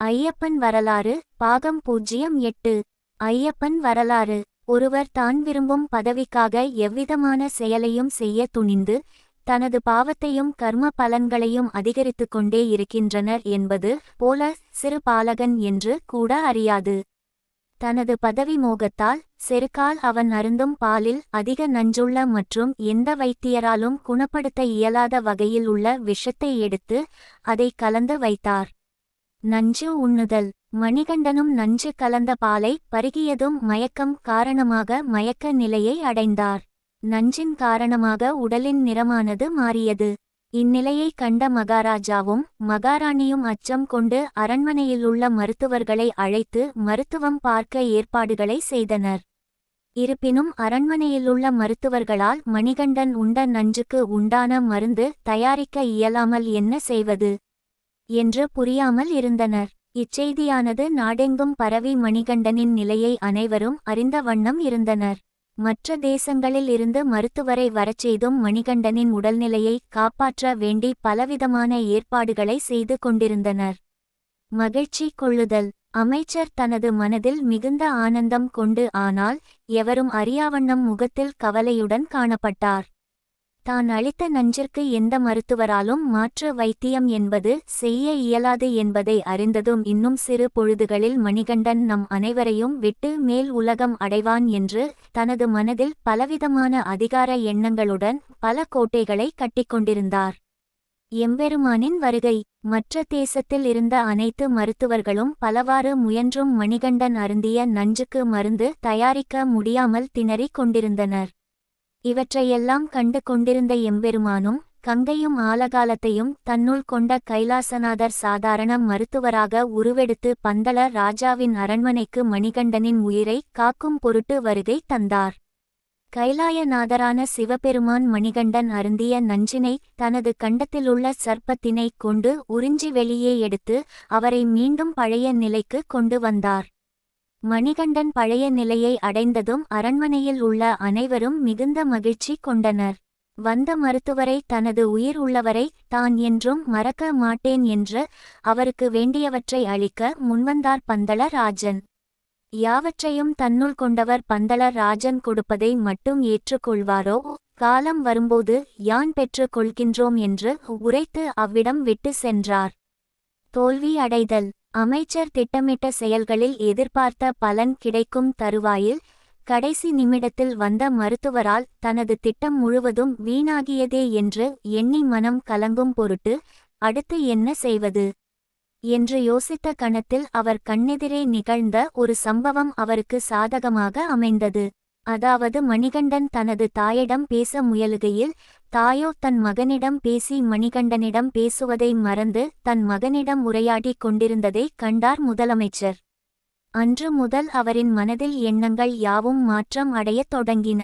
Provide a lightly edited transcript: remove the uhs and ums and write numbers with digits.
ஐயப்பன் வரலாறு பாகம் 08. ஐயப்பன் வரலாறு. ஒருவர் தான் விரும்பும் பதவிக்காக எவ்விதமான செயலையும் செய்ய துணிந்து தனது பாவத்தையும் கர்ம பலன்களையும் அதிகரித்துக் கொண்டே இருக்கின்றனர் என்பது போல சிறு பாலகன் என்று கூட அறியாது. தனது பதவி மோகத்தால் செருக்கால் அவன் அருந்தும் பாலில் அதிக நஞ்சுள்ள மற்றும் எந்த வைத்தியராலும் குணப்படுத்த இயலாத வகையில் உள்ள விஷத்தை எடுத்து அதை கலந்து வைத்தார். நஞ்சு உண்ணுதல். மணிகண்டனும் நஞ்சு கலந்த பாலை பருகியதும் மயக்கம் காரணமாக மயக்க நிலையை அடைந்தார். நஞ்சின் காரணமாக உடலின் நிறமானது மாறியது. இந்நிலையை கண்ட மகாராஜாவும் மகாராணியும் அச்சம் கொண்டு அரண்மனையிலுள்ள மருத்துவர்களை அழைத்து மருத்துவம் பார்க்க ஏற்பாடுகளை செய்தனர். இருப்பினும் அரண்மனையிலுள்ள மருத்துவர்களால் மணிகண்டன் உண்ட நஞ்சுக்கு உண்டான மருந்து தயாரிக்க இயலாமல் என்ன செய்வது என்று புரியாமல் இருந்தனர். இச்செய்தியானது நாடெங்கும் பரவி மணிகண்டனின் நிலையை அனைவரும் அறிந்த வண்ணம் இருந்தனர். மற்ற தேசங்களில் இருந்து மருத்துவரை வரச்செய்தும் மணிகண்டனின் உடல்நிலையை காப்பாற்ற வேண்டி பலவிதமான ஏற்பாடுகளை செய்து கொண்டிருந்தனர். மகிழ்ச்சி கொள்ளுதல். அமைச்சர் தனது மனதில் மிகுந்த ஆனந்தம் கொண்டு ஆனால் எவரும் அறியாவண்ணம் முகத்தில் கவலையுடன் காணப்பட்டார். தான் அளித்த நஞ்சிற்கு எந்த மருத்துவராலும் மாற்று வைத்தியம் என்பது செய்ய இயலாது என்பதை அறிந்ததும் இன்னும் சிறு பொழுதுகளில் மணிகண்டன் நம் அனைவரையும் விட்டு மேல் உலகம் அடைவான் என்று தனது மனதில் பலவிதமான அதிகார எண்ணங்களுடன் பல கோட்டைகளை கட்டிக்கொண்டிருந்தார். எம்பெருமானின் வருகை. மற்ற தேசத்தில் இருந்த அனைத்து மருத்துவர்களும் பலவாறு முயன்றும் மணிகண்டன் அருந்திய நஞ்சுக்கு மருந்து தயாரிக்க முடியாமல் திணறிக் கொண்டிருந்தனர். இவற்றையெல்லாம் கண்டு கொண்டிருந்த எம்பெருமானும் கங்கையும் ஆலகாலத்தையும் தன்னுள் கொண்ட கைலாசநாதர் சாதாரண மருத்துவராக உருவெடுத்து பந்தள ராஜாவின் அரண்மனைக்கு மணிகண்டனின் உயிரை காக்கும் பொருட்டு வருகை தந்தார். கைலாயநாதரான சிவபெருமான் மணிகண்டன் அருந்திய நஞ்சினை தனது கண்டத்திலுள்ள சர்ப்பத்தினை கொண்டு உறிஞ்சி வெளியே எடுத்து அவரை மீண்டும் பழைய நிலைக்கு கொண்டு வந்தார். மணிகண்டன் பழைய நிலையை அடைந்ததும் அரண்மனையில் உள்ள அனைவரும் மிகுந்த மகிழ்ச்சி கொண்டனர். வந்த மருத்துவரை தனது உயிர் உள்ளவரை தான் என்றும் மறக்க மாட்டேன் என்று அவருக்கு வேண்டியவற்றை அளிக்க முன்வந்தார் பந்தள ராஜன். யாவற்றையும் தன்னுள் கொண்டவர் பந்தள ராஜன் கொடுப்பதை மட்டும் ஏற்றுக்கொள்வாரோ காலம் வரும்போது யான் பெற்று கொள்கின்றோம் என்று உரைத்து அவ்விடம் விட்டு சென்றார். தோல்வி அடைதல். அமைச்சர் திட்டமிட்ட செயல்களில் எதிர்பார்த்த பலன் கிடைக்கும் தருவாயில் கடைசி நிமிடத்தில் வந்த மருத்துவரால் தனது திட்டம் முழுவதும் வீணாகியதே என்று எண்ணி மனம் கலங்கும் பொருட்டு அடுத்து என்ன செய்வது என்று யோசித்த கணத்தில் அவர் கண்ணெதிரே நிகழ்ந்த ஒரு சம்பவம் அவருக்கு சாதகமாக அமைந்தது. அதாவது மணிகண்டன் தனது தாயிடம் பேச முயலுகையில் தாயோ தன் மகனிடம் பேசி மணிகண்டனிடம் பேசுவதை மறந்து தன் மகனிடம் உரையாடிக் கொண்டிருந்ததை கண்டார் முதலமைச்சர். அன்று முதல் அவரின் மனதில் எண்ணங்கள் யாவும் மாற்றம் அடையத் தொடங்கின.